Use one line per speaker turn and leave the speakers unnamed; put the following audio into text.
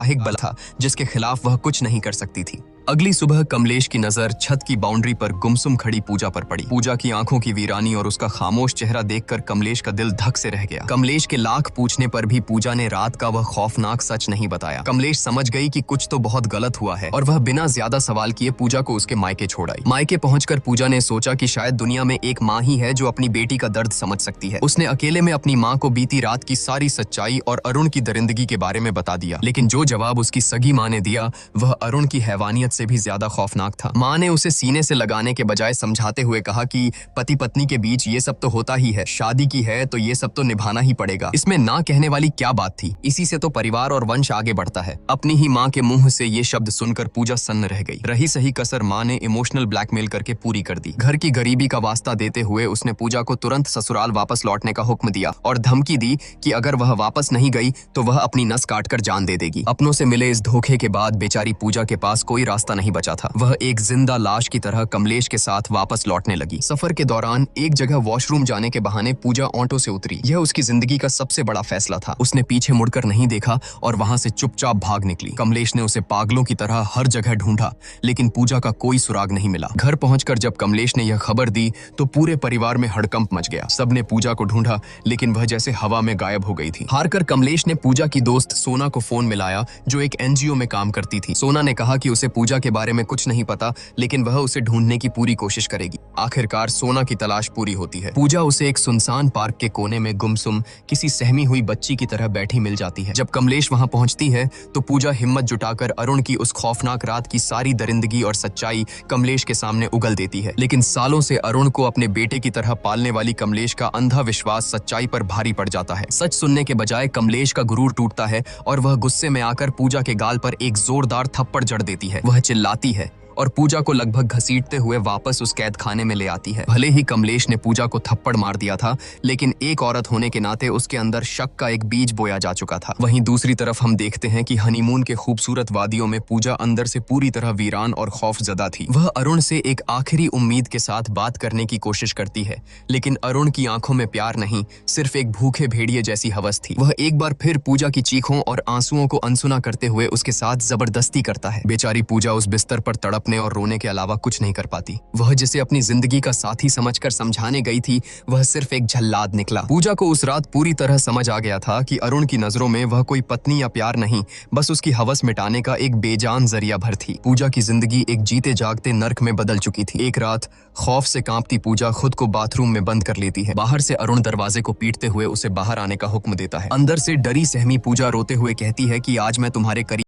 एक बल था जिसके खिलाफ वह कुछ नहीं कर सकती थी। अगली सुबह कमलेश की नजर छत की बाउंड्री पर गुमसुम खड़ी पूजा पर पड़ी। पूजा की आंखों की वीरानी और उसका खामोश चेहरा देखकर कमलेश का दिल धक से रह गया। कमलेश के लाख पूछने पर भी पूजा ने रात का वह खौफनाक सच नहीं बताया। कमलेश समझ गई कि कुछ तो बहुत गलत हुआ है और वह बिना ज्यादा सवाल किए पूजा को उसके मायके छोड़ आई। मायके पहुंचकर पूजा ने सोचा कि शायद दुनिया में एक माँ ही है जो अपनी बेटी का दर्द समझ सकती है। उसने अकेले में अपनी माँ को बीती रात की सारी सच्चाई और अरुण की दरिंदगी के बारे में बता दिया, लेकिन जो जवाब उसकी सगी माँ ने दिया वह अरुण की हैवानियत से भी ज्यादा खौफनाक था। माँ ने उसे सीने से लगाने के बजाय समझाते हुए कहा कि पति पत्नी के बीच ये सब तो होता ही है, शादी की है तो ये सब तो निभाना ही पड़ेगा। इसमें ना कहने वाली क्या बात थी, इसी से तो परिवार और वंश आगे बढ़ता है। अपनी ही माँ के मुंह से ये शब्द सुनकर पूजा सन्न रह गई। रही सही कसर माँ ने इमोशनल ब्लैकमेल करके पूरी कर दी। घर की गरीबी का वास्ता देते हुए उसने पूजा को तुरंत ससुराल वापस लौटने का हुक्म दिया और धमकी दी कि अगर वह वापस नहीं गई तो वह अपनी नस काटकर जान दे देगी। अपनों से मिले इस धोखे के बाद बेचारी पूजा के पास कोई रास्ता नहीं बचा था। वह एक जिंदा लाश की तरह कमलेश के साथ वापस लौटने लगी। सफर के दौरान एक जगह वॉशरूम जाने के बहाने पूजा ऑटो से उतरी। यह उसकी जिंदगी का सबसे बड़ा फैसला था। उसने पीछे मुड़कर नहीं देखा और वहां से चुपचाप भाग निकली। कमलेश ने उसे पागलों की तरह हर जगह ढूंढा, लेकिन पूजा का कोई सुराग नहीं मिला। घर पहुंचकर जब कमलेश ने यह खबर दी तो पूरे परिवार में हड़कंप मच गया। सबने पूजा को ढूंढा, लेकिन वह जैसे हवा में गायब हो गई थी। हारकर कमलेश ने पूजा की दोस्त सोना को फोन मिलाया, जो एक एनजीओ में काम करती थी। सोना ने कहा कि उसे पूजा के बारे में कुछ नहीं पता, लेकिन वह उसे ढूंढने की पूरी कोशिश करेगी। आखिरकार सोना की तलाश पूरी होती है। पूजा उसे एक सुनसान पार्क के कोने में गुमसुम किसी सहमी हुई बच्ची की तरह बैठी मिल जाती है। जब कमलेश वहां पहुंचती है तो पूजा हिम्मत जुटाकर अरुण की उस खौफनाक रात की सारी दरिंदगी और सच्चाई कमलेश के सामने उगल देती है। लेकिन सालों से अरुण को अपने बेटे की तरह पालने वाली कमलेश का अंधा विश्वास सच्चाई पर भारी पड़ जाता है। सच सुनने के बजाय कमलेश का गुरूर टूटता है और वह गुस्से में आकर पूजा के गाल पर एक जोरदार थप्पड़ जड़ देती है। वह चिल्लाती है और पूजा को लगभग घसीटते हुए वापस उस कैद खाने में ले आती है। भले ही कमलेश ने पूजा को थप्पड़ मार दिया था, लेकिन एक औरत होने के नाते उसके अंदर शक का एक बीज बोया जा चुका था। वहीं दूसरी तरफ हम देखते हैं कि हनीमून के खूबसूरत वादियों में पूजा अंदर से पूरी तरह वीरान और खौफजदा थी। वह अरुण से एक आखिरी उम्मीद के साथ बात करने की कोशिश करती है, लेकिन अरुण की आंखों में प्यार नहीं, सिर्फ एक भूखे भेड़िए जैसी हवस थी। वह एक बार फिर पूजा की चीखों और आंसुओं को अनसुना करते हुए उसके साथ जबरदस्ती करता है। बेचारी पूजा उस बिस्तर पर तड़पने और रोने के अलावा कुछ नहीं कर पाती। वह जिसे अपनी जिंदगी का साथी समझकर समझाने गई थी, वह सिर्फ एक झल्लाद निकला। पूजा को उस रात पूरी तरह समझ आ गया था कि अरुण की नजरों में वह कोई पत्नी या प्यार नहीं, बस उसकी हवस मिटाने का एक बेजान जरिया भर थी। पूजा की जिंदगी एक जीते जागते नर्क में बदल चुकी थी। एक रात खौफ से कांपती पूजा खुद को बाथरूम में बंद कर लेती है। बाहर से अरुण दरवाजे को पीटते हुए उसे बाहर आने का हुक्म देता है। अंदर से डरी सहमी पूजा रोते हुए कहती है कि आज मैं तुम्हारे करीब